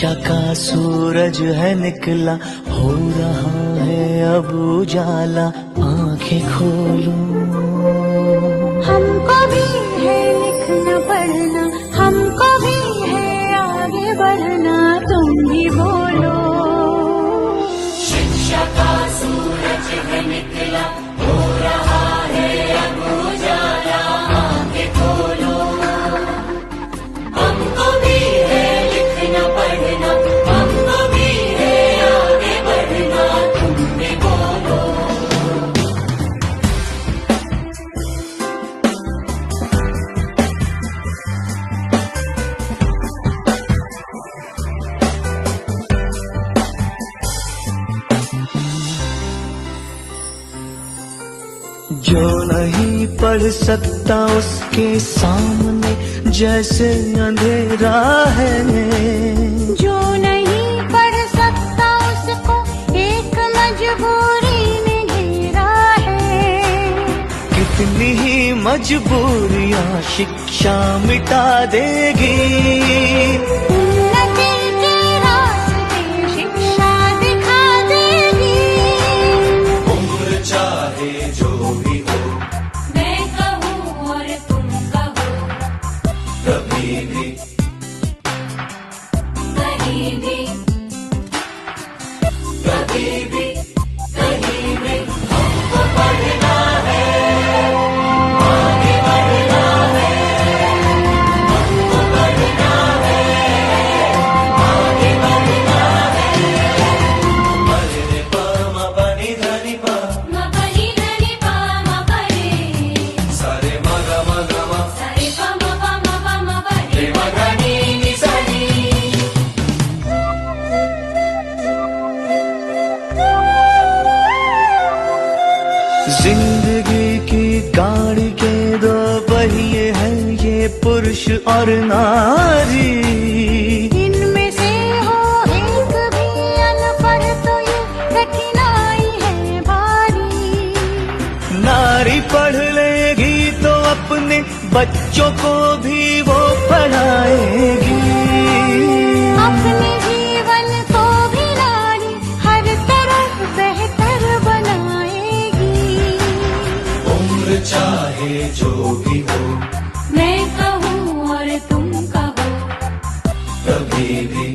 शिक्षा का सूरज है निकला, हो रहा है अब उजाला, आंखें खोलो। हमको भी है लिखना पढ़ना, हमको भी है आगे बढ़ना, तुम भी बोलो। शिक्षा का सूरज है निकला, हो रहा है अब उजाला, आंखें खोलो। हमको भी है लिखना पढ़ना, हमको भी है आगे बढ़ना, तुम भी बोलो। जो नहीं पढ़ सकता उसके सामने जैसे अंधेरा है, जो नहीं पढ़ सकता उसको एक मजबूरी ने घेरा है। कितनी ही मजबूरियां शिक्षा मिटा देगी, उन्नति के रास्ते शिक्षा दिखा देगी। उम्र चाहे जो भी हो, मैं कहूँ और तुम कहो, कभी भी कहीं भी, कभी भी कहीं भी हमको पढ़ना है, आगे बढ़ना है। हमको पढ़ना है, आगे बढ़ना है। मरे पा मा बनी धनी पा, म पनी धनी पा म परे, सारे मा गा मा गा मा, सारे प म परे म धनी नि सा नी। जिंदगी की गाड़ी के दो पहिए हैं, ये पुरुष और नारी। इनमें से हो एक भी अनपढ़ तो ये कठिनाई है भारी। नारी पढ़ लेगी तो अपने बच्चों को भी वो पढ़ाएगी। अपने जीवन को भी नारी हर तरफ बेहतर बनाएगी। उम्र चाहे जो भी हो, मैं कहूँ और तुम कहो, कभी भी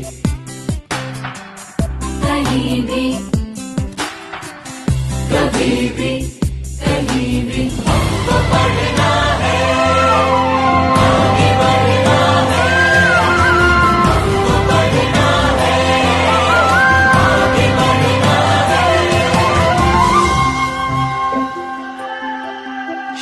कहीं भी, कभी भी कहीं भी हमको पढ़ना है, आगे बढ़ना है। हमको पढ़ना है, आगे बढ़ना है।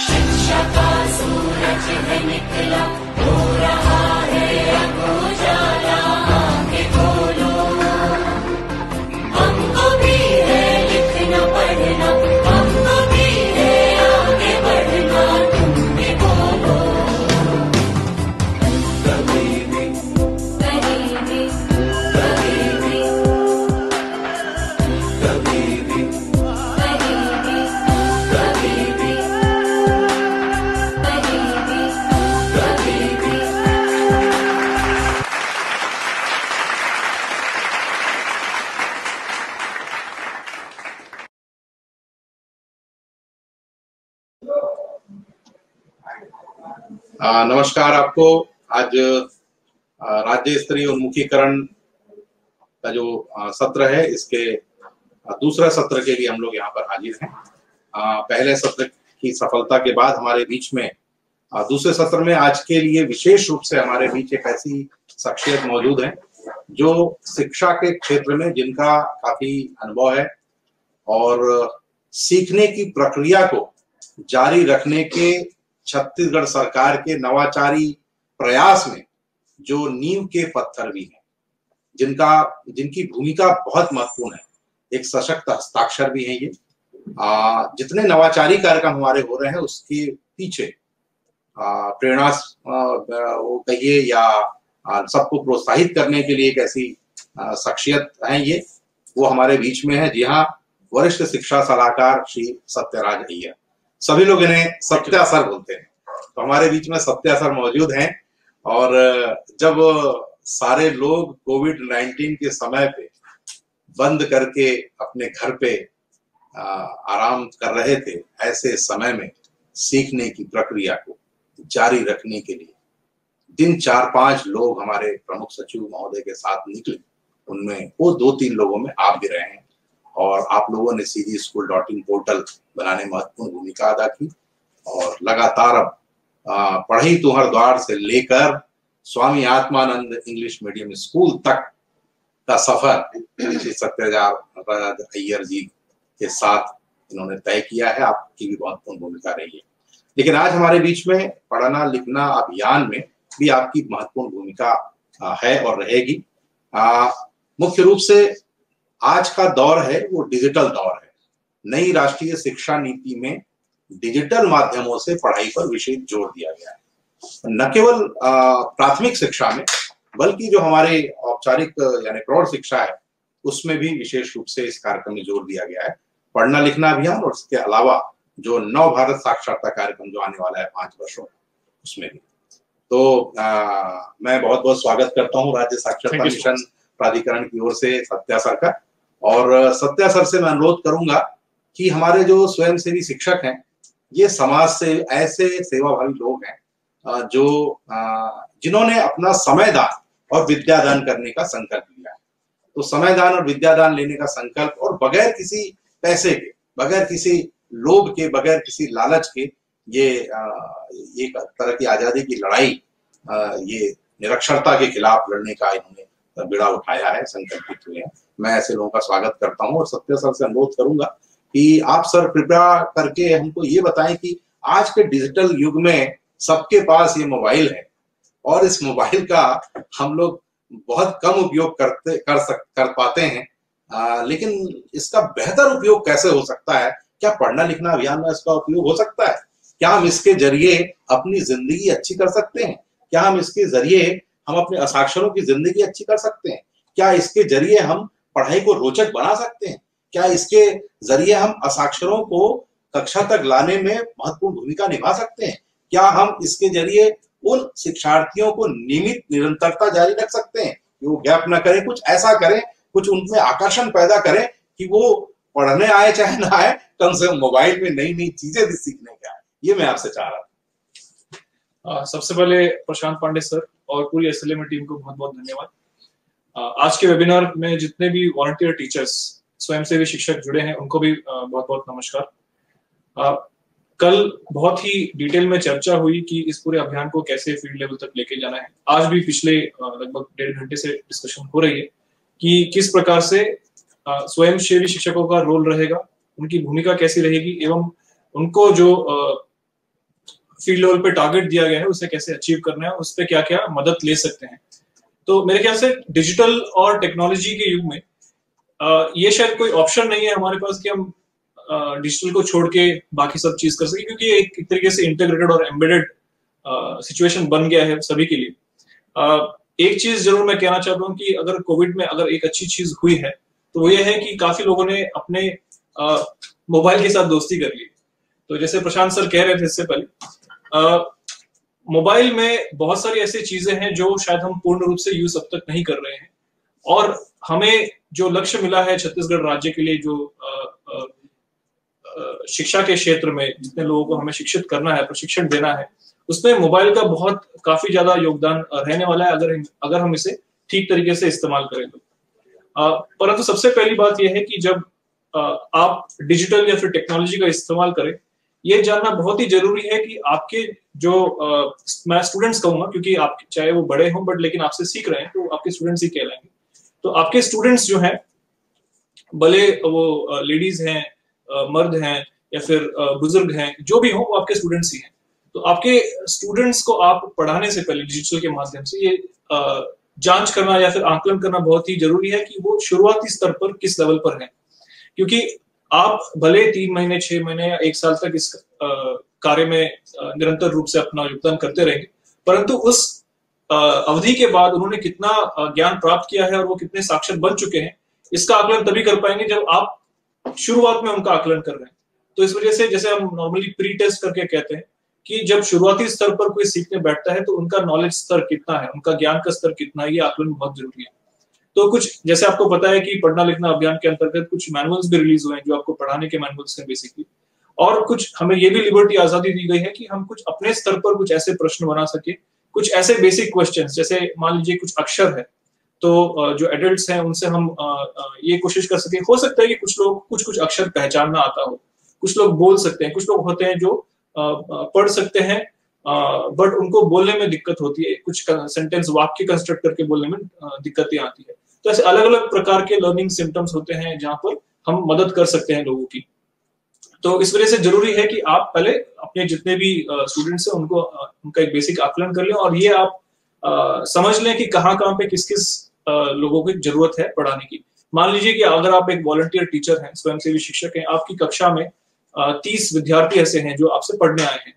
शिक्षा का सूरज है निकला, हो रहा है अब उजाला, आंखें खोलो। हमको भी है लिखना पढ़ना, हमको भी है आगे बढ़ना, तुम भी बोलो। कभी भी कहीं भी, कभी भी कभी भी, कहीं भी कभी भी, कहीं भी कभी भी। नमस्कार आपको। आज राज्य स्तरीय उन्मुखीकरण का जो सत्र है, इसके दूसरा सत्र के लिए हम लोग यहाँ पर हाजिर हैं। पहले सत्र की सफलता के बाद हमारे बीच में दूसरे सत्र में आज के लिए विशेष रूप से हमारे बीच एक ऐसी शख्सियत मौजूद है जो शिक्षा के क्षेत्र में जिनका काफी अनुभव है और सीखने की प्रक्रिया को जारी रखने के छत्तीसगढ़ सरकार के नवाचारी प्रयास में जो नींव के पत्थर भी हैं, जिनकी भूमिका बहुत महत्वपूर्ण है, एक सशक्त हस्ताक्षर भी है ये। जितने नवाचारी कार्यक्रम हमारे हो रहे हैं उसके पीछे प्रेरणा वो कहिए या सबको प्रोत्साहित करने के लिए एक ऐसी शख्सियत है ये, वो हमारे बीच में है। जी हाँ, वरिष्ठ शिक्षा सलाहकार श्री सत्यराज अय्यर, सभी लोग इन्हें सत्या सर बोलते हैं, तो हमारे बीच में सत्या सर मौजूद हैं। और जब सारे लोग कोविड-19 के समय पे बंद करके अपने घर पे आराम कर रहे थे, ऐसे समय में सीखने की प्रक्रिया को जारी रखने के लिए दिन 4-5 लोग हमारे प्रमुख सचिव महोदय के साथ निकले। उनमें वो 2-3 लोगों में आप भी रहे हैं और आप लोगों ने cgschool.in पोर्टल बनाने में महत्वपूर्ण भूमिका अदा की और लगातार अब पढ़ई तुहर द्वार से लेकर Swami Atmanand English medium school तक का सफर श्री सत्यराज अय्यर जी के साथ इन्होंने तय किया है। आपकी भी महत्वपूर्ण भूमिका रही है, लेकिन आज हमारे बीच में पढ़ना लिखना अभियान में भी आपकी महत्वपूर्ण भूमिका है और रहेगी। मुख्य रूप से आज का दौर है वो डिजिटल दौर है। नई राष्ट्रीय शिक्षा नीति में डिजिटल माध्यमों से पढ़ाई पर विशेष जोर दिया गया है, न केवल प्राथमिक शिक्षा में बल्कि जो हमारे औपचारिक यानी प्रौढ़ शिक्षा है उसमें भी विशेष रूप से इस कार्यक्रम में जोर दिया गया है। पढ़ना लिखना अभियान और इसके अलावा जो नव भारत साक्षरता कार्यक्रम जो आने वाला है 5 वर्षों उसमें भी। तो मैं बहुत बहुत स्वागत करता हूँ राज्य साक्षरता मिशन प्राधिकरण की ओर से सत्या सर का, और सत्या सर से मैं अनुरोध करूंगा कि हमारे जो स्वयंसेवी शिक्षक हैं ये समाज से ऐसे सेवाभावी लोग हैं जो जिन्होंने अपना समय दान और विद्यादान करने का संकल्प लिया है। तो समय दान और विद्यादान लेने का संकल्प और बगैर किसी पैसे के, बगैर किसी लोभ के, बगैर किसी लालच के ये एक तरह की आजादी की लड़ाई, ये निरक्षरता के खिलाफ लड़ने का इन्होंने बिड़ा उठाया है, संकल्पित हुए हैं। मैं ऐसे लोगों का स्वागत करता हूं और सत्य सर से अनुरोध करूंगा कि आप सर कृपया करके हमको ये बताएं कि आज के डिजिटल युग में सबके पास ये मोबाइल है और इस मोबाइल का हम लोग बहुत कम उपयोग कर पाते हैं, लेकिन इसका बेहतर उपयोग कैसे हो सकता है? क्या पढ़ना लिखना अभियान में इसका उपयोग हो सकता है? क्या हम इसके जरिए अपनी जिंदगी अच्छी कर सकते हैं? क्या हम इसके जरिए हम अपने असाक्षरों की जिंदगी अच्छी कर सकते हैं? क्या इसके जरिए हम पढ़ाई को रोचक बना सकते हैं? क्या इसके जरिए हम असाक्षरों को कक्षा तक लाने में महत्वपूर्ण भूमिका निभा सकते हैं? क्या हम इसके जरिए उन शिक्षार्थियों को नियमित निरंतरता जारी रख सकते हैं कि वो गैप ना करें, कुछ ऐसा करें, कुछ उनमें आकर्षण पैदा करें कि वो पढ़ने आए चाहे ना आए, कम से कम मोबाइल में नई नई चीजें भी सीखने का है। ये मैं आपसे चाह रहा था। सबसे पहले प्रशांत पांडे सर और पूरी एसएलएम टीम को बहुत बहुत धन्यवाद। आज के वेबिनार में जितने भी वॉलंटियर टीचर्स, स्वयंसेवी शिक्षक जुड़े हैं उनको भी बहुत बहुत नमस्कार। कल बहुत ही डिटेल में चर्चा हुई कि इस पूरे अभियान को कैसे फील्ड लेवल तक लेके जाना है। आज भी पिछले लगभग 1.5 घंटे से डिस्कशन हो रही है कि किस प्रकार से स्वयंसेवी शिक्षकों का रोल रहेगा, उनकी भूमिका कैसी रहेगी एवं उनको जो फील्ड लेवल पे टारगेट दिया गया है उसे कैसे अचीव करना है, उस पर क्या क्या मदद ले सकते हैं। तो मेरे ख्याल से डिजिटल और टेक्नोलॉजी के युग में ये शायद कोई ऑप्शन नहीं है हमारे पास कि हम डिजिटल को छोड़ के बाकी सब चीज कर सके, क्योंकि एक तरीके से इंटीग्रेटेड और एम्बेडेड सिचुएशन बन गया है सभी के लिए। एक चीज जरूर मैं कहना चाहता हूँ कि अगर कोविड में अगर एक अच्छी चीज हुई है तो वो ये है कि काफी लोगों ने अपने मोबाइल के साथ दोस्ती कर ली। तो जैसे प्रशांत सर कह रहे थे इससे पहले, मोबाइल में बहुत सारी ऐसी चीजें हैं जो शायद हम पूर्ण रूप से यूज अब तक नहीं कर रहे हैं, और हमें जो लक्ष्य मिला है छत्तीसगढ़ राज्य के लिए, जो शिक्षा के क्षेत्र में जितने लोगों को हमें शिक्षित करना है, प्रशिक्षण देना है, उसमें मोबाइल का काफी ज्यादा योगदान रहने वाला है अगर हम इसे ठीक तरीके से इस्तेमाल करें तो। परंतु सबसे पहली बात यह है कि जब आप डिजिटल या फिर टेक्नोलॉजी का इस्तेमाल करें, ये जानना बहुत ही जरूरी है कि आपके जो मैं स्टूडेंट्स कहूंगा, क्योंकि आप चाहे वो बड़े हों बट लेकिन आपसे सीख रहे हैं तो आपके स्टूडेंट्स ही कहलाएंगे। तो आपके स्टूडेंट्स जो हैं, भले वो लेडीज हैं, मर्द हैं या फिर बुजुर्ग हैं, जो भी हो वो आपके स्टूडेंट्स ही हैं। तो आपके स्टूडेंट्स को आप पढ़ाने से पहले डिजिटल के माध्यम से ये जांच करना या फिर आकलन करना बहुत ही जरूरी है कि वो शुरुआती स्तर पर किस लेवल पर है, क्योंकि आप भले 3 महीने 6 महीने या 1 साल तक इस कार्य में निरंतर रूप से अपना योगदान करते रहेंगे, परंतु उस अवधि के बाद उन्होंने कितना ज्ञान प्राप्त किया है और वो कितने साक्षर बन चुके हैं, इसका आकलन तभी कर पाएंगे जब आप शुरुआत में उनका आकलन कर रहे हैं। तो इस वजह से जैसे हम नॉर्मली प्री टेस्ट करके कहते हैं कि जब शुरुआती स्तर पर कोई सीखने बैठता है तो उनका नॉलेज स्तर कितना है, उनका ज्ञान का स्तर कितना है, ये आकलन बहुत जरूरी है। तो कुछ जैसे आपको पता है कि पढ़ना लिखना अभियान के अंतर्गत कुछ मैनुअल्स भी रिलीज हुए हैं जो आपको पढ़ाने के मैनुअल्स हैं बेसिकली, और कुछ हमें ये भी लिबर्टी आजादी दी गई है कि हम कुछ अपने स्तर पर कुछ ऐसे प्रश्न बना सके, कुछ ऐसे बेसिक क्वेश्चंस, जैसे मान लीजिए कुछ अक्षर है तो जो एडल्ट्स हैं उनसे हम ये कोशिश कर सके। हो सकता है कि कुछ लोग कुछ अक्षर पहचानना आता हो, कुछ लोग बोल सकते हैं, कुछ लोग होते हैं जो पढ़ सकते हैं बट उनको बोलने में दिक्कत होती है, कुछ सेंटेंस वाक्य कंस्ट्रक्ट करके बोलने में दिक्कतें आती है। तो ऐसे अलग अलग प्रकार के लर्निंग सिम्टम्स होते हैं जहां पर हम मदद कर सकते हैं लोगों की। तो इस वजह से जरूरी है कि आप पहले अपने जितने भी स्टूडेंट्स हैं उनको उनका एक बेसिक आकलन कर लें, और ये आप समझ लें कि कहाँ पे किस किस लोगों की जरूरत है पढ़ाने की। मान लीजिए कि अगर आप एक वॉलंटियर टीचर हैं, स्वयंसेवी शिक्षक हैं, आपकी कक्षा में 30 विद्यार्थी ऐसे हैं जो आपसे पढ़ने आए हैं,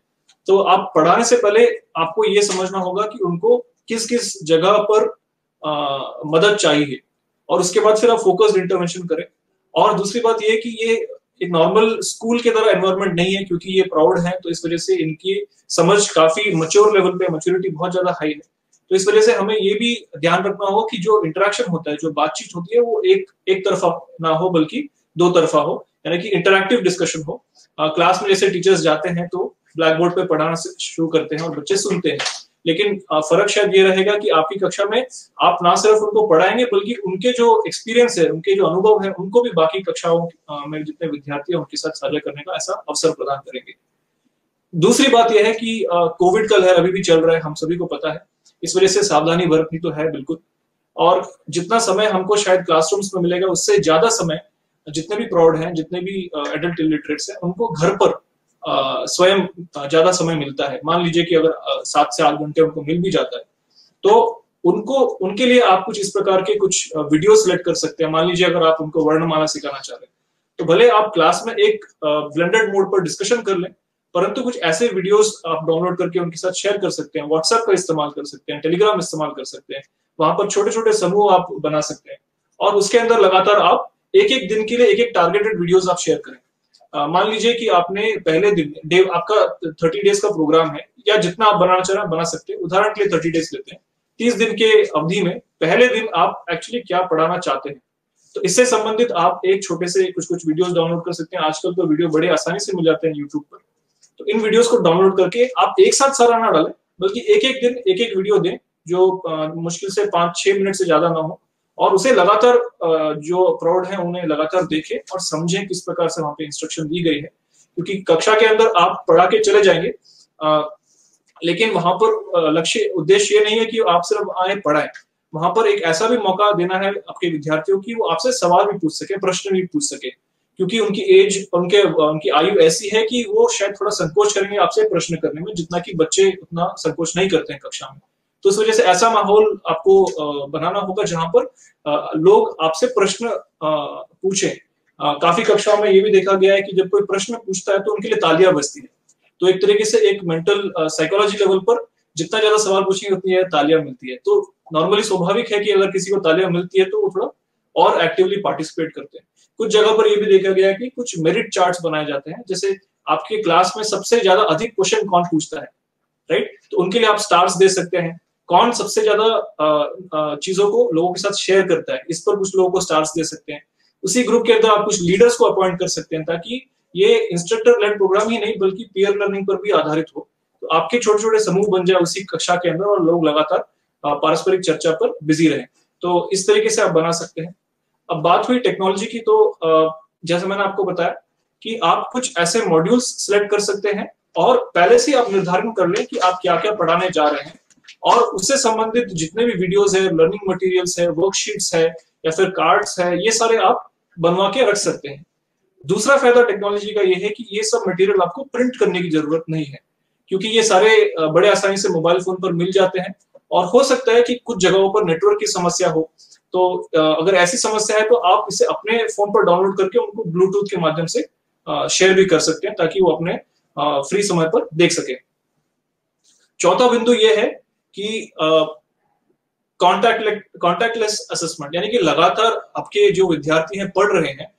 तो आप पढ़ाने से पहले आपको ये समझना होगा कि उनको किस किस जगह पर मदद चाहिए, और उसके बाद फिर आप फोकस्ड इंटरवेंशन करें। और दूसरी बात ये कि ये एक नॉर्मल स्कूल की तरह एनवायरनमेंट नहीं है, क्योंकि ये प्राउड है, तो इस वजह से इनकी समझ काफी मैच्योर लेवल पे, मैच्योरिटी बहुत ज्यादा हाई है। तो इस वजह से हमें ये भी ध्यान रखना होगा कि जो इंटरेक्शन होता है, जो बातचीत होती है, वो एक तरफा ना हो बल्कि दो तरफा हो, यानी कि इंटरैक्टिव डिस्कशन हो। क्लास में जैसे टीचर्स जाते हैं तो ब्लैक बोर्ड पे पढ़ाना शुरू करते हैं और बच्चे सुनते हैं, लेकिन फर्क शायद ये रहेगा कि आपकी कक्षा में आप ना सिर्फ उनको पढ़ाएंगे बल्कि उनके जो एक्सपीरियंस है, उनके जो अनुभव है, उनको भी बाकी कक्षाओं में जितने विद्यार्थी हैं उनके साथ साझा करने का ऐसा अवसर प्रदान करेंगे। दूसरी बात यह है कि कोविड का लहर अभी भी चल रहा है, हम सभी को पता है, इस वजह से सावधानी बरतनी तो है बिल्कुल। और जितना समय हमको शायद क्लासरूम्स में मिलेगा उससे ज्यादा समय जितने भी प्रौढ़ हैं, जितने भी एडल्ट इलिटरेट्स हैं, उनको घर पर स्वयं ज्यादा समय मिलता है। मान लीजिए कि अगर 7 से 8 घंटे उनको मिल भी जाता है तो उनके लिए आप कुछ इस प्रकार के कुछ वीडियो सिलेक्ट कर सकते हैं। मान लीजिए अगर आप उनको वर्णमाला सिखाना चाह रहे हैं तो भले आप क्लास में एक ब्लेंडेड मोड पर डिस्कशन कर लें, परंतु कुछ ऐसे वीडियोस आप डाउनलोड करके उनके साथ शेयर कर सकते हैं, व्हाट्सएप का इस्तेमाल कर सकते हैं, टेलीग्राम इस्तेमाल कर सकते हैं, वहां पर छोटे छोटे समूह आप बना सकते हैं और उसके अंदर लगातार आप एक एक दिन के लिए एक एक टारगेटेड वीडियोस आप शेयर करें। मान लीजिए कि आपने पहले दिन आपका 30 डेज का प्रोग्राम है, या जितना आप बनाना चाह रहे हैं बना सकते हैं। उदाहरण के लिए 30 डेज लेते हैं, 30 दिन के अवधि में पहले दिन आप एक्चुअली क्या पढ़ाना चाहते हैं, तो इससे संबंधित आप एक छोटे से कुछ वीडियोस डाउनलोड कर सकते हैं। आजकल तो वीडियो बड़े आसानी से मिल जाते हैं यूट्यूब पर, तो इन वीडियोस को डाउनलोड करके आप एक साथ सारा ना डालें बल्कि एक एक दिन एक एक वीडियो दें जो मुश्किल से 5-6 मिनट से ज्यादा ना हो, और उसे लगातार जो प्रौढ़ हैं उन्हें लगातार देखें और समझें किस प्रकार से वहां पे इंस्ट्रक्शन दी गई है। क्योंकि कक्षा के अंदर आप पढ़ा के चले जाएंगे, लेकिन वहां पर उद्देश्य ये नहीं है कि आप सिर्फ आए पढ़ाएं, वहां पर एक ऐसा भी मौका देना है आपके विद्यार्थियों की वो आपसे सवाल भी पूछ सके, प्रश्न भी पूछ सके, क्योंकि उनकी एज उनकी आयु ऐसी है कि वो शायद थोड़ा संकोच करेंगे आपसे प्रश्न करने में, जितना कि बच्चे उतना संकोच नहीं करते हैं कक्षा में। तो इस वजह से ऐसा माहौल आपको बनाना होगा जहां पर लोग आपसे प्रश्न पूछें। काफी कक्षाओं में ये भी देखा गया है कि जब कोई प्रश्न पूछता है तो उनके लिए तालियां बजती है। तो एक तरीके से एक मेंटल साइकोलॉजी लेवल पर जितना ज्यादा सवाल पूछेंगे उतनी ज्यादा तालियां मिलती है। तो नॉर्मली स्वाभाविक है कि अगर किसी को तालियां मिलती है तो वो थोड़ा और एक्टिवली पार्टिसिपेट करते हैं। कुछ जगह पर यह भी देखा गया है कि कुछ मेरिट चार्ट्स बनाए जाते हैं, जैसे आपके क्लास में सबसे ज्यादा अधिक क्वेश्चन कौन पूछता है, राइट, तो उनके लिए आप स्टार्स दे सकते हैं। कौन सबसे ज्यादा चीजों को लोगों के साथ शेयर करता है, इस पर कुछ लोगों को स्टार्स दे सकते हैं। उसी ग्रुप के अंदर आप कुछ लीडर्स को अपॉइंट कर सकते हैं ताकि ये इंस्ट्रक्टर लेड प्रोग्राम ही नहीं बल्कि पीयर लर्निंग पर भी आधारित हो। तो आपके छोटे छोटे समूह बन जाए उसी कक्षा के अंदर और लोग लगातार पारस्परिक चर्चा पर बिजी रहें। तो इस तरीके से आप बना सकते हैं। अब बात हुई टेक्नोलॉजी की, तो जैसे मैंने आपको बताया कि आप कुछ ऐसे मॉड्यूल्स सिलेक्ट कर सकते हैं और पहले से आप निर्धारण कर लें कि आप क्या क्या पढ़ाने जा रहे हैं, और उससे संबंधित जितने भी वीडियोस है, लर्निंग मटेरियल्स है, वर्कशीट्स है या फिर कार्ड्स है, ये सारे आप बनवा के रख सकते हैं। दूसरा फायदा टेक्नोलॉजी का ये है कि ये सब मटेरियल आपको प्रिंट करने की जरूरत नहीं है, क्योंकि ये सारे बड़े आसानी से मोबाइल फोन पर मिल जाते हैं। और हो सकता है कि कुछ जगहों पर नेटवर्क की समस्या हो, तो अगर ऐसी समस्या है तो आप इसे अपने फोन पर डाउनलोड करके उनको ब्लूटूथ के माध्यम से शेयर भी कर सकते हैं ताकि वो अपने फ्री समय पर देख सके। चौथा बिंदु ये है कि कॉन्टैक्टलेस असेसमेंट, यानी कि लगातार आपके जो विद्यार्थी हैं पढ़ रहे हैं,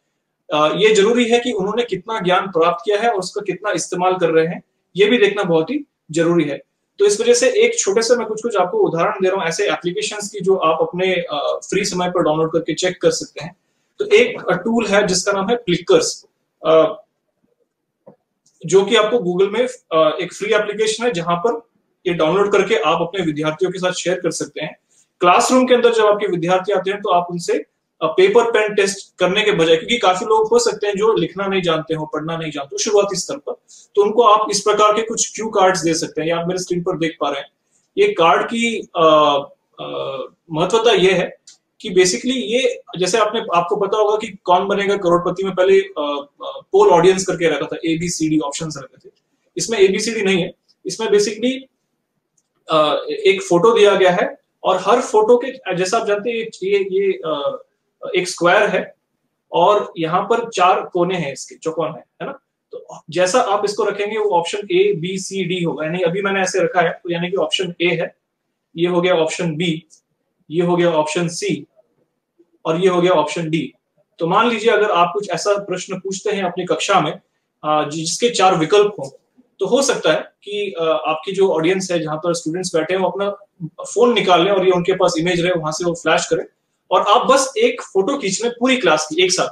ये जरूरी है कि उन्होंने कितना ज्ञान प्राप्त किया है और उसका कितना इस्तेमाल कर रहे हैं, ये भी देखना बहुत ही जरूरी है। तो इस वजह से एक छोटे से मैं कुछ आपको उदाहरण दे रहा हूँ ऐसे एप्लीकेशंस की जो आप अपने फ्री समय पर डाउनलोड करके चेक कर सकते हैं। तो एक टूल है जिसका नाम है क्लिकर्स, जो कि आपको गूगल में एक फ्री एप्लीकेशन है जहां पर ये डाउनलोड करके आप अपने विद्यार्थियों के साथ शेयर कर सकते हैं। क्लासरूम के अंदर जब आपके विद्यार्थी आते हैं तो आप उनसे पेपर पेन टेस्ट करने के बजाय, क्योंकि काफी लोग हो सकते हैं जो लिखना नहीं जानते हो, पढ़ना नहीं जानते हो शुरुआती स्तर पर, तो उनको आप इस प्रकार के कुछ क्यू कार्ड्स दे सकते हैं। ये आप मेरे स्क्रीन पर देख पा रहे हैं। ये कार्ड की महत्वता ये है कि बेसिकली ये, जैसे आपको पता होगा कि कौन बनेगा करोड़पति में पहले पोल ऑडियंस करके रखा था, ABCD ऑप्शंस रखे थे। इसमें ABCD नहीं है, इसमें बेसिकली एक फोटो दिया गया है और हर फोटो के, जैसा आप जानते हैं ये एक स्क्वायर है और यहाँ पर 4 कोने हैं, इसके चौकोन है ना। तो जैसा आप इसको रखेंगे वो ऑप्शन ABCD होगा, यानी अभी मैंने ऐसे रखा है तो यानी कि ऑप्शन A है, ये हो गया ऑप्शन B, ये हो गया ऑप्शन C और ये हो गया ऑप्शन D। तो मान लीजिए अगर आप कुछ ऐसा प्रश्न पूछते हैं अपनी कक्षा में जिसके 4 विकल्प हों, तो हो सकता है कि आपकी जो ऑडियंस है, जहां पर स्टूडेंट्स बैठे हैं, वो अपना फोन निकाल लें और ये उनके पास इमेज रहे, वहां से वो फ्लैश करें और आप बस एक फोटो खींच लें पूरी क्लास की एक साथ,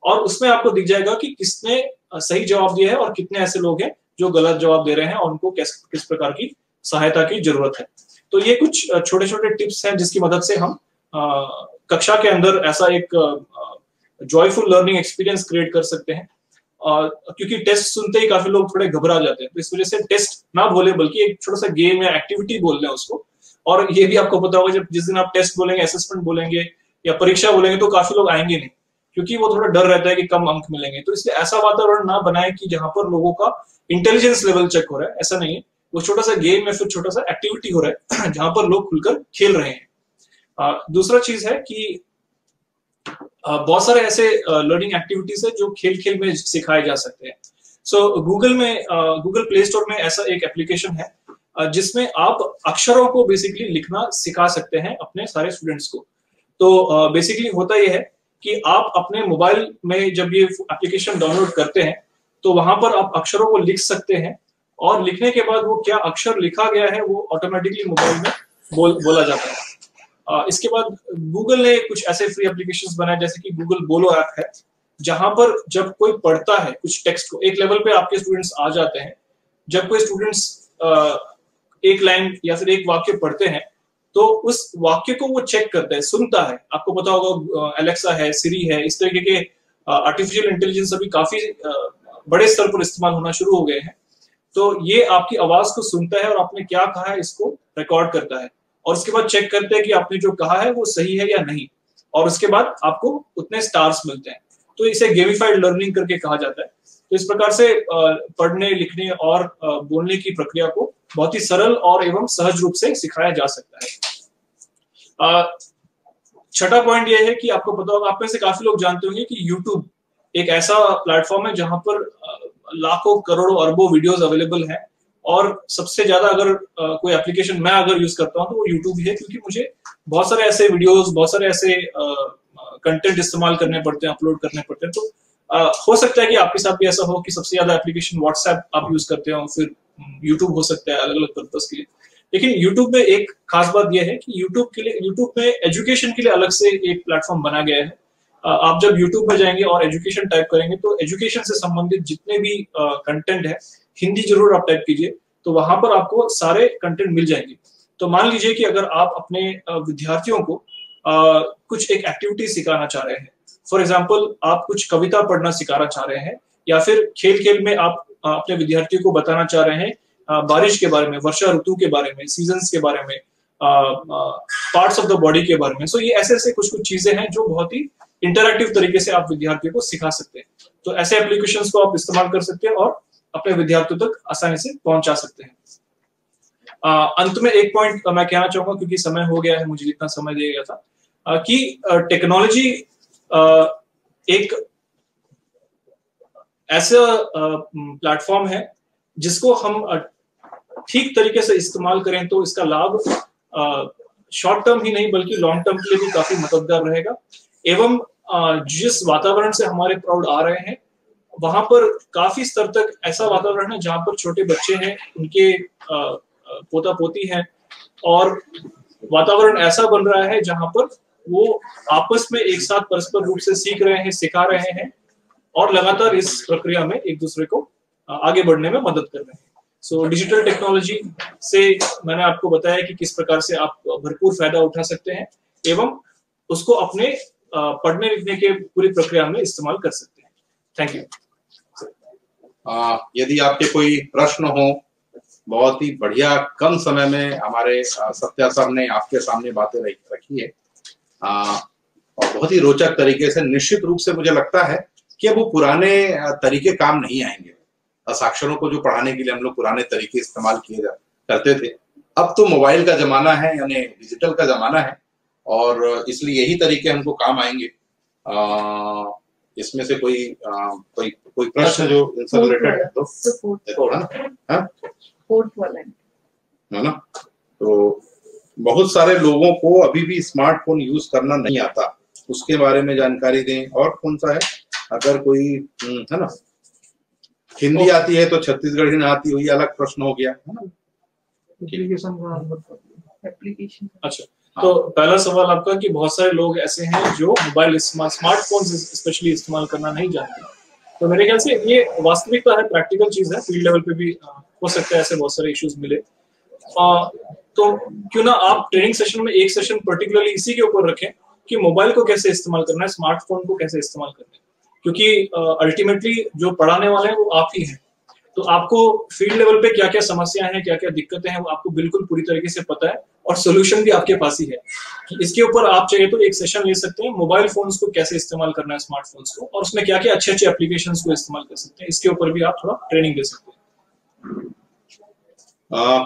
और उसमें आपको दिख जाएगा कि किसने सही जवाब दिया है और कितने ऐसे लोग हैं जो गलत जवाब दे रहे हैं और उनको किस प्रकार की सहायता की जरूरत है। तो ये कुछ छोटे छोटे टिप्स हैं जिसकी मदद से हम कक्षा के अंदर ऐसा एक जॉयफुल लर्निंग एक्सपीरियंस क्रिएट कर सकते हैं। क्योंकि टेस्ट सुनते ही काफी लोग थोड़े घबरा जाते हैं, तो इस वजह से टेस्ट ना बोले बल्कि एक छोटा सा गेम या एक्टिविटी बोल लें उसको। और ये भी आपको पता होगा, जब जिस दिन आप टेस्ट बोलेंगे, असेसमेंट बोलेंगे या परीक्षा बोलेंगे, तो काफी लोग आएंगे नहीं, क्योंकि वो थोड़ा डर रहता है कि कम अंक मिलेंगे। तो इसलिए ऐसा वातावरण ना बनाए कि जहां पर लोगों का इंटेलिजेंस लेवल चेक हो रहा है, ऐसा नहीं है। वो छोटा सा गेम या फिर छोटा सा एक्टिविटी हो रहा है जहां पर लोग खुलकर खेल रहे हैं। दूसरा चीज है कि बहुत सारे ऐसे लर्निंग एक्टिविटीज है जो खेल खेल में सिखाए जा सकते हैं। सो गूगल प्ले स्टोर में ऐसा एक एप्लीकेशन है जिसमें आप अक्षरों को बेसिकली लिखना सिखा सकते हैं अपने सारे स्टूडेंट्स को। तो बेसिकली होता यह है कि आप अपने मोबाइल में जब ये एप्लीकेशन डाउनलोड करते हैं तो वहां पर आप अक्षरों को लिख सकते हैं, और लिखने के बाद वो क्या अक्षर लिखा गया है वो ऑटोमेटिकली मोबाइल में बोला जाता है। इसके बाद गूगल ने कुछ ऐसे फ्री एप्लीकेशंस बनाए, जैसे कि गूगल बोलो ऐप है, जहां पर जब कोई पढ़ता है कुछ टेक्स्ट को, एक लेवल पे आपके स्टूडेंट्स आ जाते हैं। जब कोई स्टूडेंट्स एक लाइन या फिर एक वाक्य पढ़ते हैं तो उस वाक्य को वो चेक करता है, सुनता है। आपको पता होगा एलेक्सा है, सिरी है, इस तरीके के आर्टिफिशियल इंटेलिजेंस अभी काफी बड़े स्तर पर इस्तेमाल होना शुरू हो गए हैं। तो ये आपकी आवाज को सुनता है और आपने क्या कहा है इसको रिकॉर्ड करता है, और उसके बाद चेक करते हैं कि आपने जो कहा है वो सही है या नहीं, और उसके बाद आपको उतने स्टार्स मिलते हैं। तो इसे गेमिफाइड लर्निंग करके कहा जाता है। तो इस प्रकार से पढ़ने, लिखने और बोलने की प्रक्रिया को बहुत ही सरल और एवं सहज रूप से सिखाया जा सकता है। छठा पॉइंट यह है कि आपको पता होगा, आप में से काफी लोग जानते होंगे कि YouTube एक ऐसा प्लेटफॉर्म है जहां पर लाखों करोड़ों अरबों वीडियोस अवेलेबल हैं, और सबसे ज्यादा अगर कोई एप्लीकेशन मैं अगर यूज करता हूं तो वो YouTube ही है, क्योंकि मुझे बहुत सारे ऐसे वीडियोस, बहुत सारे ऐसे कंटेंट इस्तेमाल करने पड़ते हैं, अपलोड करने पड़ते हैं। तो हो सकता है कि आपके साथ भी ऐसा हो कि सबसे ज्यादा एप्लीकेशन व्हाट्सएप आप यूज करते हो, फिर YouTube हो सकता है अलग अलग पर्पस के लिए। लेकिन YouTube में एक खास बात यह है कि YouTube में एजुकेशन के लिए अलग से एक प्लेटफॉर्म बना गया है। आप जब YouTube में जाएंगे और एजुकेशन टाइप करेंगे तो एजुकेशन से संबंधित जितने भी कंटेंट है, हिंदी जरूर आप टाइप कीजिए, तो वहां पर आपको सारे कंटेंट मिल जाएंगे। तो मान लीजिए कि अगर आप अपने विद्यार्थियों को कुछ एक एक्टिविटी सिखाना चाह रहे हैं, फॉर एग्जाम्पल आप कुछ कविता पढ़ना सिखाना चाह रहे हैं, या फिर खेल खेल में आप अपने विद्यार्थियों को बताना चाह रहे हैं बारिश के बारे में, वर्षा ऋतु के बारे में, सीजन्स के बारे में, पार्ट्स ऑफ द बॉडी के बारे में। सो ये ऐसे ऐसे कुछ चीजें हैं जो बहुत ही इंटरैक्टिव तरीके से आप विद्यार्थियों को सिखा सकते हैं। तो ऐसे एप्लीकेशंस को आप इस्तेमाल कर सकते हैं और अपने विद्यार्थियों तक आसानी से पहुंचा सकते हैं। अंत में एक पॉइंट मैं कहना चाहूंगा, क्योंकि समय हो गया है, मुझे जितना समय दिया गया था, कि टेक्नोलॉजी एक ऐसा प्लेटफॉर्म है जिसको हम ठीक तरीके से इस्तेमाल करें तो इसका लाभ शॉर्ट टर्म ही नहीं बल्कि लॉन्ग टर्म के लिए भी काफी मददगार रहेगा। एवं जिस वातावरण से हमारे प्राउड आ रहे हैं वहां पर काफी स्तर तक ऐसा वातावरण है जहां पर छोटे बच्चे हैं, उनके पोता पोती हैं, और वातावरण ऐसा बन रहा है जहां पर वो आपस में एक साथ परस्पर रूप से सीख रहे हैं, सिखा रहे हैं, और लगातार इस प्रक्रिया में एक दूसरे को आगे बढ़ने में मदद कर रहे हैं। सो डिजिटल टेक्नोलॉजी से मैंने आपको बताया कि किस प्रकार से आप भरपूर फायदा उठा सकते हैं एवं उसको अपने पढ़ने लिखने के पूरी प्रक्रिया में इस्तेमाल कर सकते हैं। Thank you. यदि आपके कोई प्रश्न हो, बहुत ही बढ़िया कम समय में हमारे सत्या सर ने आपके सामने बातें रखी है और बहुत ही रोचक तरीके से। निश्चित रूप से मुझे लगता है कि अब वो पुराने तरीके काम नहीं आएंगे। साक्षरों को जो पढ़ाने के लिए हम लोग पुराने तरीके इस्तेमाल करते थे, अब तो मोबाइल का जमाना है, यानी डिजिटल का जमाना है, और इसलिए यही तरीके हमको काम आएंगे। इसमें से कोई प्रश्न जो इनसे रिलेटेड है तो फोर्थ वाला है ना। तो बहुत सारे लोगों को अभी भी स्मार्टफोन यूज करना नहीं आता, उसके बारे में जानकारी दें। और कौन सा है, अगर कोई है ना, हिंदी आती है तो छत्तीसगढ़ी ना आती हुई अलग प्रश्न हो गया, है ना। एप्लीकेशन। अच्छा, तो पहला सवाल आपका कि बहुत सारे लोग ऐसे हैं जो मोबाइल स्मार्टफोन स्पेशली इस्तेमाल करना नहीं जानते। तो मेरे ख्याल से ये वास्तविकता है, प्रैक्टिकल चीज है, फील्ड लेवल पे भी हो सकता है ऐसे बहुत सारे इश्यूज मिले। तो क्यों ना आप ट्रेनिंग सेशन में एक सेशन पर्टिकुलरली इसी के ऊपर रखें कि मोबाइल को कैसे इस्तेमाल करना है, स्मार्टफोन को कैसे इस्तेमाल करना है, क्योंकि अल्टीमेटली जो पढ़ाने वाले हैं वो आप ही हैं। तो आपको फील्ड लेवल पे क्या क्या समस्याएं हैं, क्या क्या दिक्कतें हैं, वो आपको बिल्कुल पूरी तरीके से पता है, और सोल्यूशन भी आपके पास ही है। इसके ऊपर आप चाहिए तो एक सेशन ले सकते हैं, मोबाइल फोन्स को कैसे इस्तेमाल करना है, स्मार्टफोन्स को, और उसमें क्या क्या अच्छे अच्छे एप्लीकेशंस को इस्तेमाल कर सकते हैं, इसके ऊपर भी आप थोड़ा ट्रेनिंग दे सकते हैं।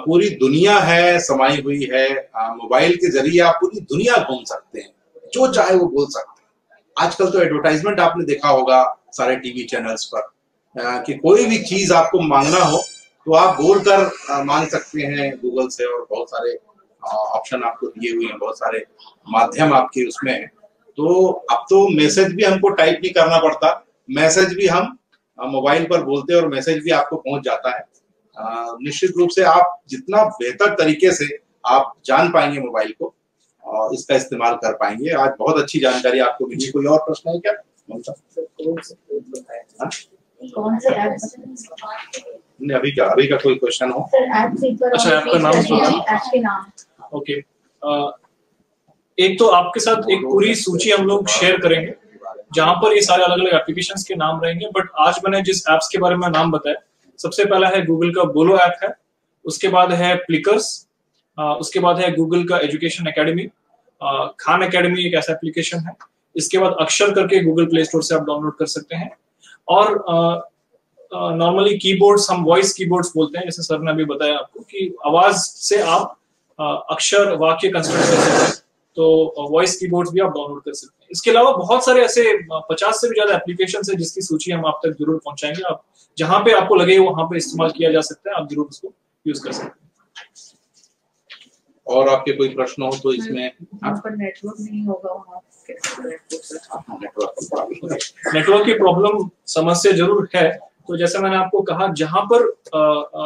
पूरी दुनिया है, समाई हुई है, मोबाइल के जरिए आप पूरी दुनिया घूम सकते हैं, जो चाहे वो बोल सकते हैं। आजकल तो एडवर्टाइजमेंट आपने देखा होगा सारे टीवी चैनल्स पर, कि कोई भी चीज आपको मांगना हो तो आप बोलकर मांग सकते हैं गूगल से, और बहुत सारे ऑप्शन आपको दिए हुए हैं, बहुत सारे माध्यम आपके उसमें है। तो अब तो मैसेज भी हमको टाइप नहीं करना पड़ता, मैसेज भी हम मोबाइल पर बोलते हैं और मैसेज भी आपको पहुंच जाता है। निश्चित रूप से आप जितना बेहतर तरीके से आप जान पाएंगे मोबाइल को और इसका इस्तेमाल कर पाएंगे। आज बहुत अच्छी जानकारी आपको मिली। कोई और प्रश्न है क्या? कौन से ऐप? अभी का कोई क्वेश्चन हो? अच्छा, आपका नाम? ऐप के नाम। ओके, एक तो आपके साथ एक पूरी सूची हम लोग शेयर करेंगे जहां पर ये सारे अलग अलग एप्लीकेशंस के नाम रहेंगे। बट आज मैंने जिस एप्स के बारे में नाम बताया, सबसे पहला है गूगल का बोलो ऐप है, उसके बाद है प्लिकर्स, उसके बाद है गूगल का एजुकेशन एकेडमी, खान एकेडमी एक ऐसा एप्लीकेशन है, इसके बाद अक्षर करके गूगल प्ले स्टोर से आप डाउनलोड कर सकते हैं। और नॉर्मली कीबोर्ड्स हम वॉइस कीबोर्ड्स बोलते हैं, जैसे सर ने अभी बताया आपको कि आवाज से आप अक्षर वाक्य कंस्ट्रक्ट कर सकते हैं, तो वॉइस कीबोर्ड्स भी आप डाउनलोड कर सकते हैं। इसके अलावा बहुत सारे ऐसे 50 से भी ज्यादा एप्लीकेशन है जिसकी सूची हम आप तक जरूर पहुंचाएंगे। आप जहां पे आपको लगे वहां पे इस्तेमाल किया जा सकता है, आप जरूर उसको यूज कर सकते हैं। और आपके कोई प्रश्न हो तो इसमें पर नेटवर्क नहीं होगा वहाँ, नेटवर्क की प्रॉब्लम समस्या जरूर है। तो जैसे मैंने आपको कहा, जहां पर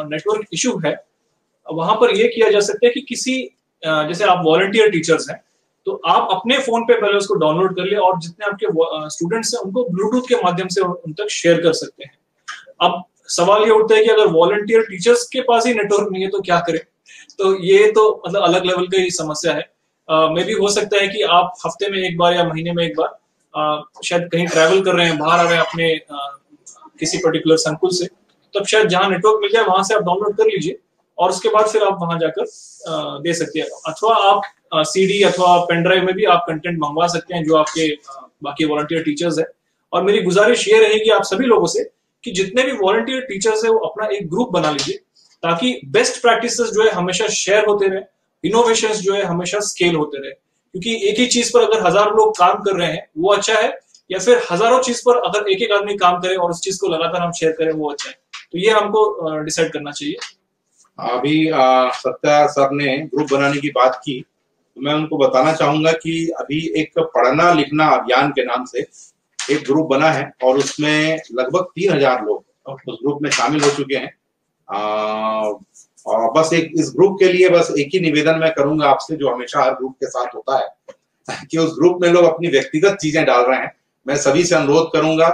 नेटवर्क इशू है वहां पर यह किया जा सकता है कि किसी जैसे आप वॉलंटियर टीचर्स हैं तो आप अपने फोन पे पहले उसको डाउनलोड कर लिए और जितने आपके स्टूडेंट्स हैं उनको ब्लूटूथ के माध्यम से उन तक शेयर कर सकते हैं। अब सवाल ये उठता है कि अगर वॉलंटियर टीचर्स के पास ही नेटवर्क नहीं है तो क्या करें? तो ये तो मतलब अलग लेवल की समस्या है। मे भी हो सकता है कि आप हफ्ते में एक बार या महीने में एक बार शायद कहीं ट्रैवल कर रहे हैं, बाहर आ रहे हैं अपने किसी पर्टिकुलर संकुल से, तब शायद जहां नेटवर्क मिल जाए वहां से आप डाउनलोड कर लीजिए और उसके बाद फिर आप वहां जाकर दे सकते हैं। अथवा आप सीडी अथवा पेन ड्राइव में भी आप कंटेंट मंगवा सकते हैं जो आपके बाकी वॉलंटियर टीचर्स है। और मेरी गुजारिश ये रहेगी आप सभी लोगों से कि जितने भी वॉलंटियर टीचर्स है वो अपना एक ग्रुप बना लीजिए ताकि बेस्ट प्रैक्टिसेस जो है हमेशा शेयर होते रहे, इनोवेशंस जो है हमेशा स्केल होते रहे। क्योंकि एक ही चीज पर अगर हजारों लोग काम कर रहे हैं वो अच्छा है, या फिर हजारों चीज पर अगर एक एक आदमी काम करे और उस चीज को लगातार हम शेयर करें वो अच्छा है। तो ये हमको डिसाइड करना चाहिए। अभी सत्या सर ने ग्रुप बनाने की बात की, तो मैं उनको बताना चाहूंगा कि अभी एक पढ़ना लिखना अभियान के नाम से एक ग्रुप बना है और उसमें लगभग 3000 लोग उस ग्रुप में शामिल हो चुके हैं। और बस एक इस ग्रुप के लिए बस एक ही निवेदन मैं करूंगा आपसे, जो हमेशा हर ग्रुप के साथ होता है कि उस ग्रुप में लोग अपनी व्यक्तिगत चीजें डाल रहे हैं। मैं सभी से अनुरोध करूंगा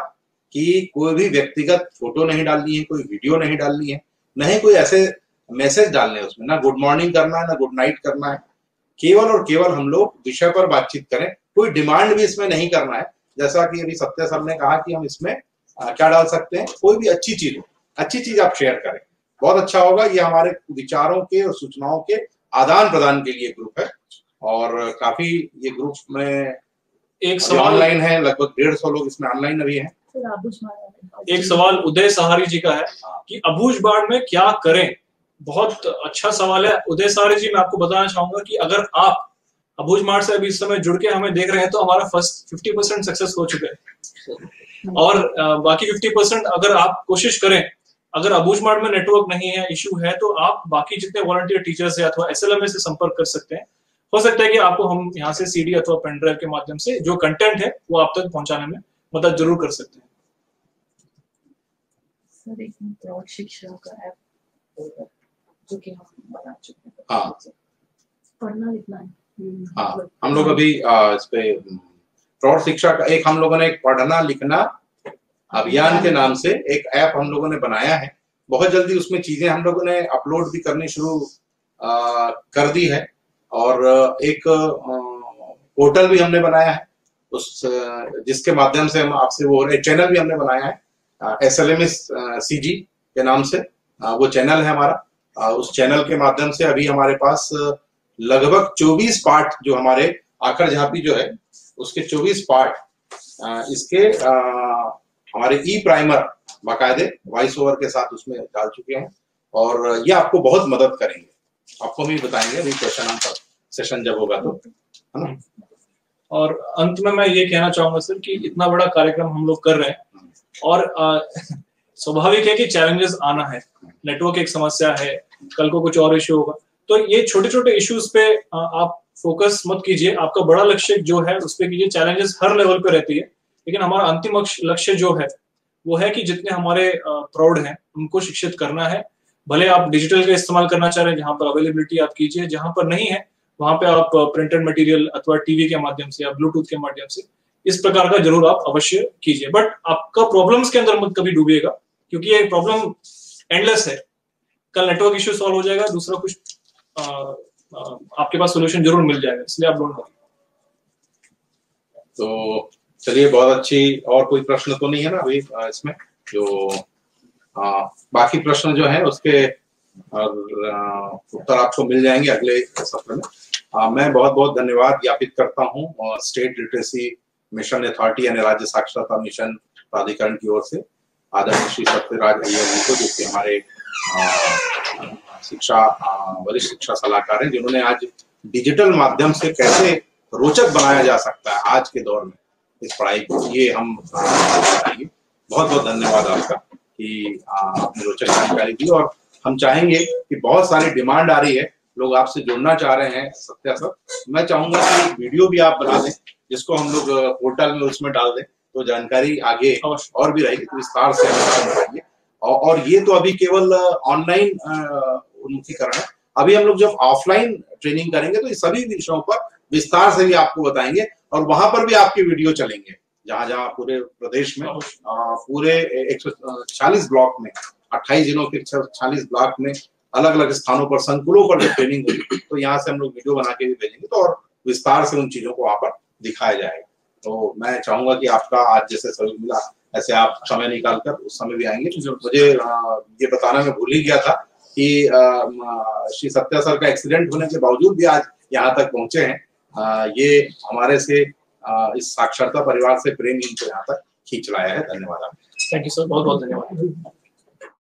कि कोई भी व्यक्तिगत फोटो नहीं डालनी है, कोई वीडियो नहीं डालनी है, नहीं कोई ऐसे मैसेज डालने हैं उसमें, ना गुड मॉर्निंग करना है ना गुड नाइट करना है। केवल और केवल हम लोग विषय पर बातचीत करें, कोई डिमांड भी इसमें नहीं करना है। जैसा कि अभी सत्य सर ने कहा कि हम इसमें क्या डाल सकते हैं, कोई भी अच्छी चीज हो, अच्छी चीज आप शेयर करें, बहुत अच्छा होगा। ये हमारे विचारों के और सूचनाओं के आदान प्रदान के लिए ग्रुप है और काफी ये ग्रुप में एक सवाल ऑनलाइन है, लगभग 150 लोग इसमें ऑनलाइन अभी हैं। एक सवाल उदय सहारी जी का है कि अबूझ बाढ़ में क्या करें। बहुत अच्छा सवाल है उदय सहारी जी। मैं आपको बताना चाहूंगा कि अगर आप अबूझ बाढ़ से अभी इस समय जुड़ के हमें देख रहे हैं तो हमारा फर्स्ट 50% सक्सेस हो चुका है और बाकी 50% अगर आप कोशिश करें, अगर अबूझ बाढ़ में नेटवर्क नहीं है, इशू है, तो आप बाकी जितने वॉलंटियर टीचर्स है अथवा SLMA से संपर्क कर सकते हैं। हो सकता है कि आपको हम यहाँ से CD अथवा पेन ड्राइव के माध्यम से जो कंटेंट है वो आप तक पहुंचाने में मदद जरूर कर सकते हैं। सर एक प्रौढ़ शिक्षा का ऐप जो कि हम बना चुके हैं। हाँ पढ़ना लिखना है। हाँ, हम लोग अभी इस पे प्रौढ़ शिक्षा का एक हम लोगों ने एक पढ़ना लिखना अभियान के नाम से एक ऐप हम लोगों ने बनाया है। बहुत जल्दी उसमें चीजें हम लोगों ने अपलोड भी करनी शुरू कर दी है और एक पोर्टल भी हमने बनाया है उस जिसके माध्यम से हम आपसे वो चैनल भी हमने बनाया है SLMA CG के नाम से। वो चैनल है हमारा। उस चैनल के माध्यम से अभी हमारे पास लगभग 24 पार्ट जो हमारे आखिर झांपी जो है उसके 24 पार्ट इसके हमारे प्राइमर बाकायदे वॉइस ओवर के साथ उसमें डाल चुके हैं और ये आपको बहुत मदद करेंगे। आपको हम बताएंगे अभी क्वेश्चन आंसर सेशन जब होगा तो, है ना। और अंत में मैं ये कहना चाहूंगा सर कि इतना बड़ा कार्यक्रम हम लोग कर रहे हैं और स्वाभाविक है कि चैलेंजेस आना है, नेटवर्क एक समस्या है, कल को कुछ और इश्यू होगा, तो ये छोटे छोटे इश्यूज पे आप फोकस मत कीजिए। आपका बड़ा लक्ष्य जो है उस पे कीजिए। चैलेंजेस हर लेवल पे रहती है, लेकिन हमारा अंतिम लक्ष्य जो है वो है कि जितने हमारे प्रौढ़ हैं उनको शिक्षित करना है। भले आप डिजिटल का इस्तेमाल करना चाह रहे हैं, जहां पर अवेलेबिलिटी आप कीजिए, जहां पर नहीं है वहां पे आप प्रिंटेड मटेरियल अथवा टीवी के माध्यम से या ब्लूटूथ के माध्यम से इस प्रकार का जरूर आप अवश्य कीजिए। बट आपका प्रॉब्लम्स के अंदर मत कभी डूबिएगा, क्योंकि ये प्रॉब्लम एंडलेस है। कल नेटवर्क इश्यू सॉल्व हो जाएगा, दूसरा कुछ आपके पास सोल्यूशन जरूर मिल जाएगा, इसलिए आप डोंट वरी। तो चलिए, बहुत अच्छी। और कोई प्रश्न तो नहीं है ना अभी इसमें? जो बाकी प्रश्न जो है उसके उत्तर आपको मिल जाएंगे अगले सत्र में। मैं बहुत बहुत धन्यवाद ज्ञापित करता हूं स्टेट लिटरेसी मिशन अथॉरिटी यानी राज्य साक्षरता मिशन प्राधिकरण की ओर से आदरणीय श्री सत्यराज अय्यर जी को, जो कि हमारे वरिष्ठ शिक्षा सलाहकार हैं, जिन्होंने आज डिजिटल माध्यम से कैसे रोचक बनाया जा सकता है आज के दौर में इस पढ़ाई को, ये हम बताएंगे। बहुत बहुत धन्यवाद आपका कि आपने रोचक जानकारी दी। और हम चाहेंगे कि बहुत सारी डिमांड आ रही है, लोग आपसे जुड़ना चाह रहे हैं सत्या सर। मैं चाहूंगा कि वीडियो भी आप बना दें जिसको हम लोग पोर्टल में उसमें डाल दें, तो जानकारी आगे और भी रहेगी, तो विस्तार से हम बताएंगे। और ये तो अभी केवल ऑनलाइन उन्मुखीकरण है। अभी हम लोग जब ऑफलाइन ट्रेनिंग करेंगे तो ये सभी विषयों पर विस्तार से भी आपको बताएंगे और वहां पर भी आपके वीडियो चलेंगे, जहां जहां पूरे प्रदेश में पूरे 140 ब्लॉक में 28 जिलों के 140 ब्लॉक में अलग अलग स्थानों पर संकुलों पर जो ट्रेनिंग होगी, तो यहाँ से हम लोग वीडियो बना के भी भेजेंगे, तो और विस्तार से उन चीजों को वहां पर दिखाया जाएगा। तो मैं चाहूंगा कि आपका आज जैसे सहयोग मिला, ऐसे आप समय निकालकर उस समय भी आएंगे। मुझे ये बताना मैं भूल ही गया था कि श्री सत्या सर का एक्सीडेंट होने के बावजूद भी आज यहाँ तक पहुंचे हैं। ये हमारे से इस साक्षरता परिवार से प्रेम इनको यहाँ तक खींच लाया है। धन्यवाद आपका। थैंक यू सर, बहुत बहुत धन्यवाद।